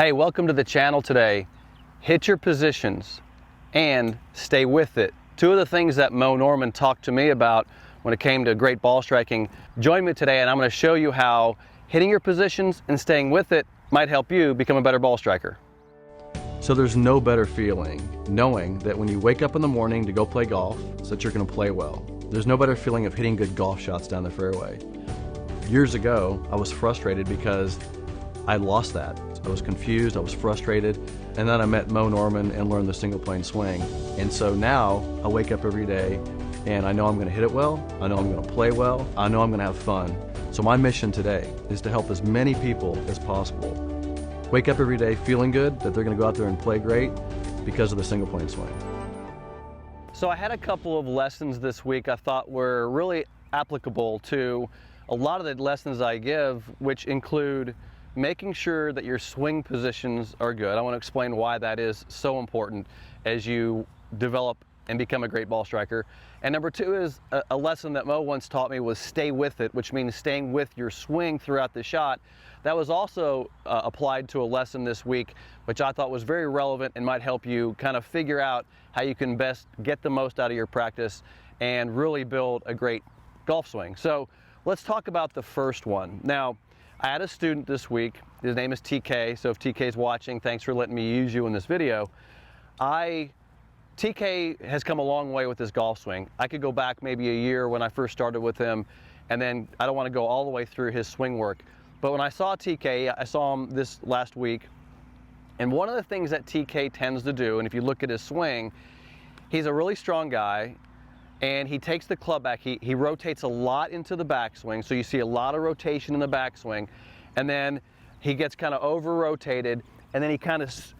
Hey, welcome to the channel today. Hit your positions and stay with it. Two of the things that Moe Norman talked to me about when it came to great ball striking. Join me today and I'm going to show you how hitting your positions and staying with it might help you become a better ball striker. So there's no better feeling knowing that when you wake up in the morning to go play golf, so that you're going to play well. There's no better feeling of hitting good golf shots down the fairway. Years ago, I was frustrated because I lost that. I was confused, I was frustrated, and then I met Moe Norman and learned the single plane swing. And so now I wake up every day and I know I'm going to hit it well, I know I'm going to play well, I know I'm going to have fun. So my mission today is to help as many people as possible wake up every day feeling good that they're going to go out there and play great because of the single plane swing. So I had a couple of lessons this week I thought were really applicable to a lot of the lessons I give, which include making sure that your swing positions are good. I want to explain why that is so important as you develop and become a great ball striker. And number two is a lesson that Moe once taught me was stay with it, which means staying with your swing throughout the shot. That was also applied to a lesson this week, which I thought was very relevant and might help you kind of figure out how you can best get the most out of your practice and really build a great golf swing. So let's talk about the first one. Now, I had a student this week, his name is TK, so if TK's watching, thanks for letting me use you in this video. TK has come a long way with his golf swing. I could go back maybe a year when I first started with him, and then I don't want to go all the way through his swing work. But when I saw TK, I saw him this last week, and one of the things that TK tends to do, and if you look at his swing, he's a really strong guy, and he takes the club back. He rotates a lot into the backswing, so you see a lot of rotation in the backswing, and then he gets kind of over-rotated, and then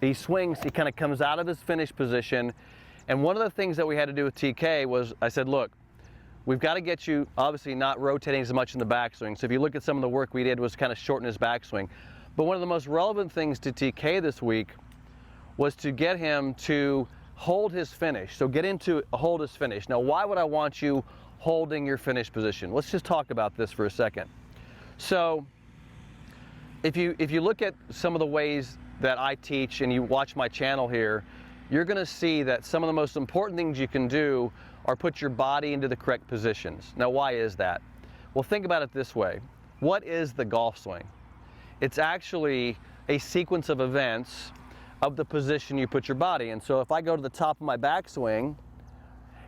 he swings, he kind of comes out of his finish position. And one of the things that we had to do with TK was, I said, look, we've got to get you obviously not rotating as much in the backswing. So if you look at some of the work we did was kind of shorten his backswing. But one of the most relevant things to TK this week was to get him to hold his finish. So get into hold his finish. Now, why would I want you holding your finish position? Let's just talk about this for a second. So if you look at some of the ways that I teach and you watch my channel here, you're going to see that some of the most important things you can do are put your body into the correct positions. Now, why is that? Well, think about it this way. What is the golf swing? It's actually a sequence of events of the position you put your body in. So if I go to the top of my backswing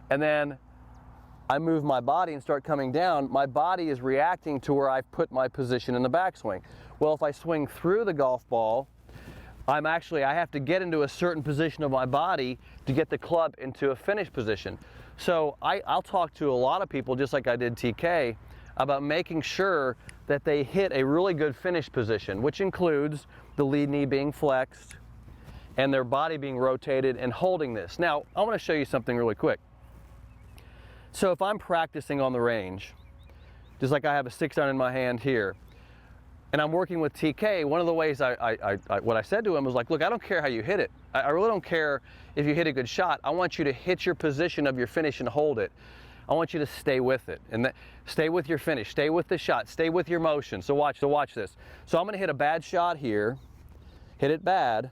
and then I move my body and start coming down, my body is reacting to where I've put my position in the backswing. Well, if I swing through the golf ball, I have to get into a certain position of my body to get the club into a finish position. So I'll talk to a lot of people, just like I did TK, about making sure that they hit a really good finish position, which includes the lead knee being flexed and their body being rotated and holding this. Now, I want to show you something really quick. So if I'm practicing on the range, just like I have a 6-iron in my hand here, and I'm working with TK, one of the ways what I said to him was like, look, I don't care how you hit it. I really don't care if you hit a good shot. I want you to hit your position of your finish and hold it. I want you to stay with it. And stay with your finish, stay with the shot, stay with your motion. So watch this. So I'm gonna hit a bad shot here, hit it bad,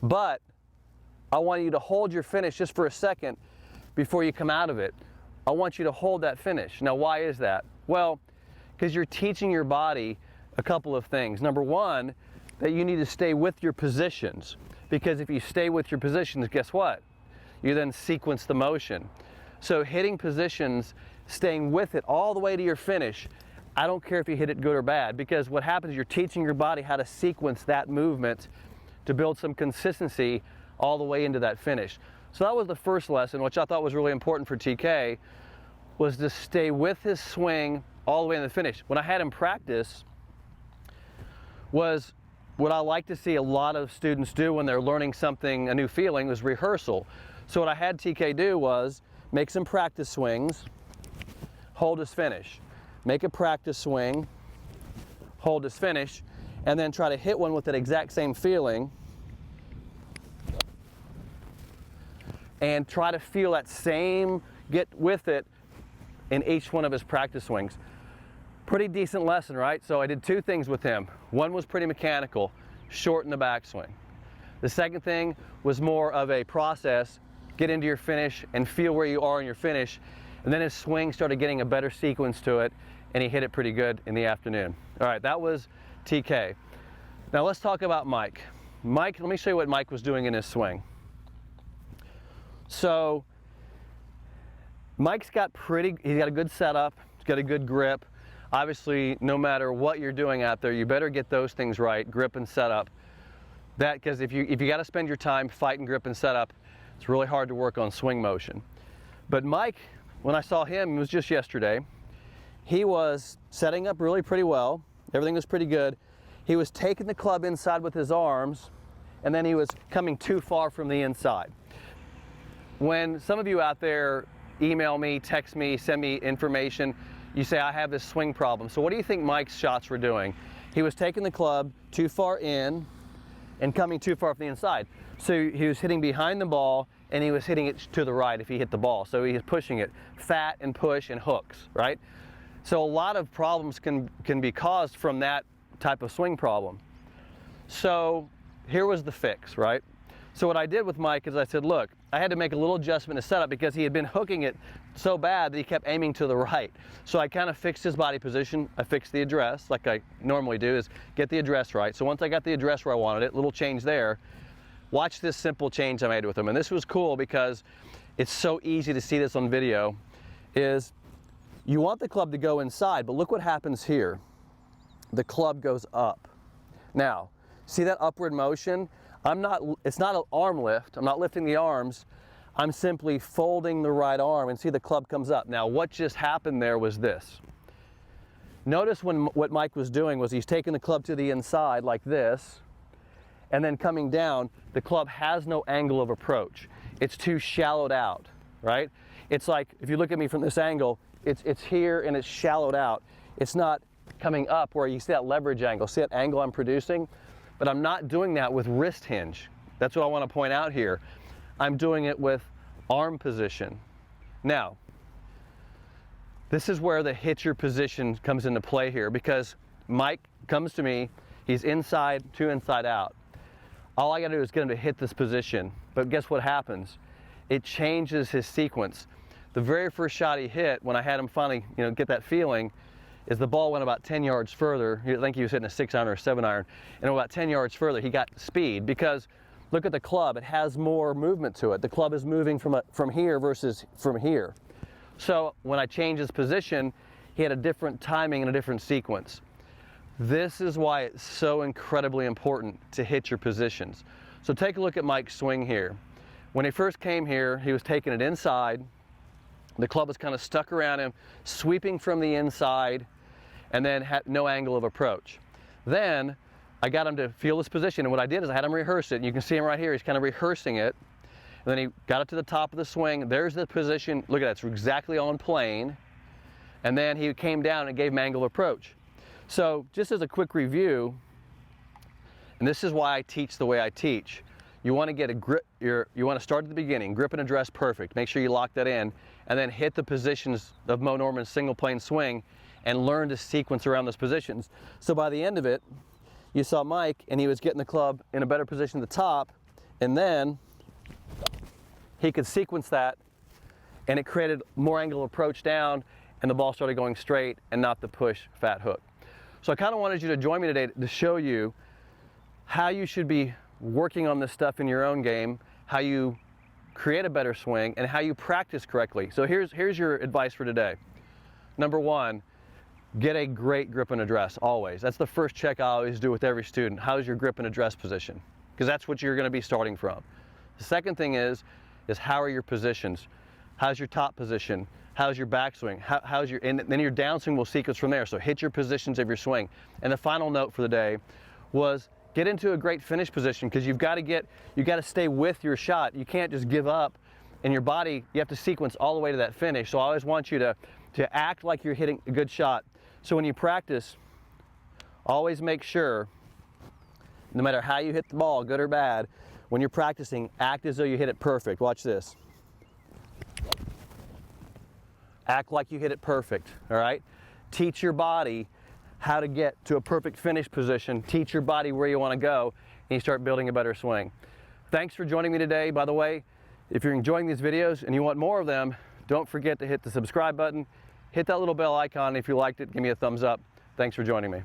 but I want you to hold your finish just for a second before you come out of it. I want you to hold that finish. Now, why is that? Well, because you're teaching your body a couple of things. Number one, that you need to stay with your positions, because if you stay with your positions, guess what? You then sequence the motion. So hitting positions, staying with it all the way to your finish, I don't care if you hit it good or bad, because what happens is you're teaching your body how to sequence that movement to build some consistency all the way into that finish. So that was the first lesson, which I thought was really important for TK, was to stay with his swing all the way in the finish. When I had him practice, was what I like to see a lot of students do when they're learning something, a new feeling, was rehearsal. So what I had TK do was make some practice swings, hold his finish. Make a practice swing, hold his finish, and then try to hit one with that exact same feeling and try to feel that same, get with it in each one of his practice swings. Pretty decent lesson, right? So I did two things with him. One was pretty mechanical. shorten the backswing. The second thing was more of a process, get into your finish and feel where you are in your finish. And then his swing started getting a better sequence to it, and he hit it pretty good in the afternoon. All right, that was TK. Now let's talk about Mike. Mike, let me show you what Mike was doing in his swing. So Mike's got he's got a good setup, he's got a good grip. Obviously, no matter what you're doing out there, you better get those things right, grip and setup. Because if you got to spend your time fighting grip and setup, it's really hard to work on swing motion. But Mike, when I saw him, it was just yesterday, he was setting up really pretty well. Everything was pretty good. He was taking the club inside with his arms, and then he was coming too far from the inside. When some of you out there email me, text me, send me information, you say, I have this swing problem. So what do you think Mike's shots were doing? He was taking the club too far in and coming too far from the inside. So he was hitting behind the ball, and he was hitting it to the right if he hit the ball. So he was pushing it, fat and push and hooks, right? So a lot of problems can be caused from that type of swing problem. So here was the fix, right? So what I did with Mike is I said, look, I had to make a little adjustment to setup because he had been hooking it so bad that he kept aiming to the right. So I kind of fixed his body position. I fixed the address like I normally do, is get the address right. So once I got the address where I wanted it, little change there, watch this simple change I made with him. And this was cool because it's so easy to see this on video, is you want the club to go inside, but look what happens here. The club goes up. Now, see that upward motion? It's not an arm lift. I'm not lifting the arms. I'm simply folding the right arm, and see the club comes up. Now, what just happened there was this. Notice what Mike was doing was he's taking the club to the inside like this, and then coming down, the club has no angle of approach. It's too shallowed out, right? It's like, if you look at me from this angle, it's here and it's shallowed out. It's not coming up where you see that leverage angle. See that angle I'm producing? But I'm not doing that with wrist hinge. That's what I want to point out here. I'm doing it with arm position. Now, this is where the hit your position comes into play here, because Mike comes to me, he's inside to inside out. All I got to do is get him to hit this position. But guess what happens? It changes his sequence. The very first shot he hit, when I had him finally, get that feeling, is the ball went about 10 yards further. I think he was hitting a 6-iron or a 7-iron, and about 10 yards further he got speed, because look at the club, it has more movement to it. The club is moving from here versus from here. So when I changed his position, he had a different timing and a different sequence. This is why it's so incredibly important to hit your positions. So take a look at Mike's swing here. When he first came here, he was taking it inside. The club was kind of stuck around him, sweeping from the inside, and then had no angle of approach. Then I got him to feel this position, and what I did is I had him rehearse it, and you can see him right here, he's kind of rehearsing it. And then he got it to the top of the swing, there's the position, look at that, it's exactly on plane. And then he came down and gave him angle of approach. So just as a quick review, and this is why I teach the way I teach, you want to get a grip, you want to start at the beginning, grip and address perfect, make sure you lock that in, and then hit the positions of Moe Norman's single plane swing and learn to sequence around those positions. So by the end of it, you saw Mike, and he was getting the club in a better position at the top, and then he could sequence that, and it created more angle of approach down, and the ball started going straight and not the push fat hook. So I kind of wanted you to join me today to show you how you should be working on this stuff in your own game, how you create a better swing, and how you practice correctly. So here's your advice for today. Number one, get a great grip and address, always. That's the first check I always do with every student. How's your grip and address position? Because that's what you're going to be starting from. The second thing is how are your positions? How's your top position? How's your backswing? And then your downswing will sequence from there. So hit your positions of your swing. And the final note for the day was get into a great finish position, because you've got to stay with your shot. You can't just give up, and your body, you have to sequence all the way to that finish. So I always want you to act like you're hitting a good shot. So when you practice, always make sure, no matter how you hit the ball, good or bad, when you're practicing, act as though you hit it perfect. Watch this. Act like you hit it perfect, all right? Teach your body how to get to a perfect finish position, teach your body where you want to go, and you start building a better swing. Thanks for joining me today. By the way, if you're enjoying these videos and you want more of them, don't forget to hit the subscribe button, hit that little bell icon. If you liked it, give me a thumbs up. Thanks for joining me.